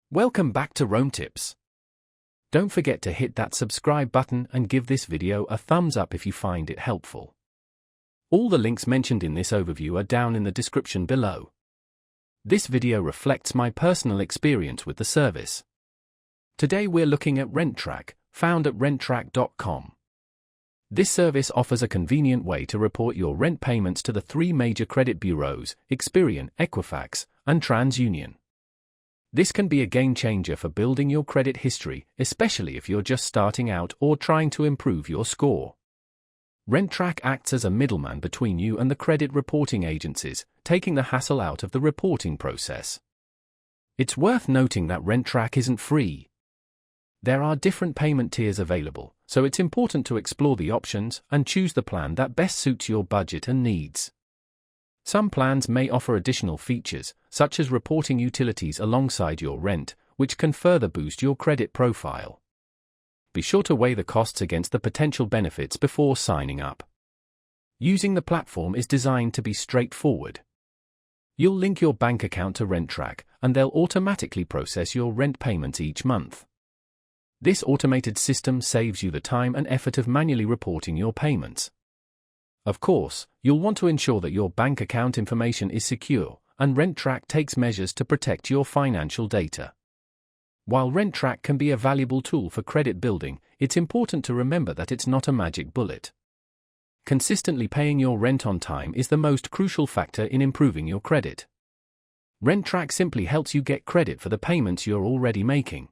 Welcome back to Rome Tips. Don't forget to hit that subscribe button and give this video a thumbs up if you find it helpful. All the links mentioned in this overview are down in the description below. This video reflects my personal experience with the service. Today we're looking at RentTrack, found at RentTrack.com. This service offers a convenient way to report your rent payments to the three major credit bureaus, Experian, Equifax, and TransUnion. This can be a game changer for building your credit history, especially if you're just starting out or trying to improve your score. RentTrack acts as a middleman between you and the credit reporting agencies, taking the hassle out of the reporting process. It's worth noting that RentTrack isn't free. There are different payment tiers available, so it's important to explore the options and choose the plan that best suits your budget and needs. Some plans may offer additional features, such as reporting utilities alongside your rent, which can further boost your credit profile. Be sure to weigh the costs against the potential benefits before signing up. Using the platform is designed to be straightforward. You'll link your bank account to RentTrack, and they'll automatically process your rent payments each month. This automated system saves you the time and effort of manually reporting your payments. Of course, you'll want to ensure that your bank account information is secure, and RentTrack takes measures to protect your financial data. While RentTrack can be a valuable tool for credit building, it's important to remember that it's not a magic bullet. Consistently paying your rent on time is the most crucial factor in improving your credit. RentTrack simply helps you get credit for the payments you're already making.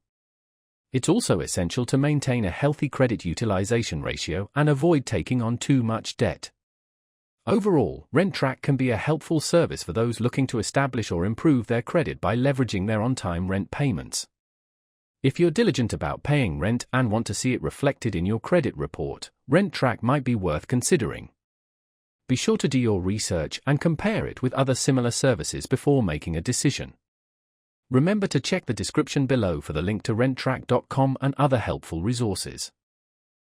It's also essential to maintain a healthy credit utilization ratio and avoid taking on too much debt. Overall, RentTrack can be a helpful service for those looking to establish or improve their credit by leveraging their on-time rent payments. If you're diligent about paying rent and want to see it reflected in your credit report, RentTrack might be worth considering. Be sure to do your research and compare it with other similar services before making a decision. Remember to check the description below for the link to RentTrack.com and other helpful resources.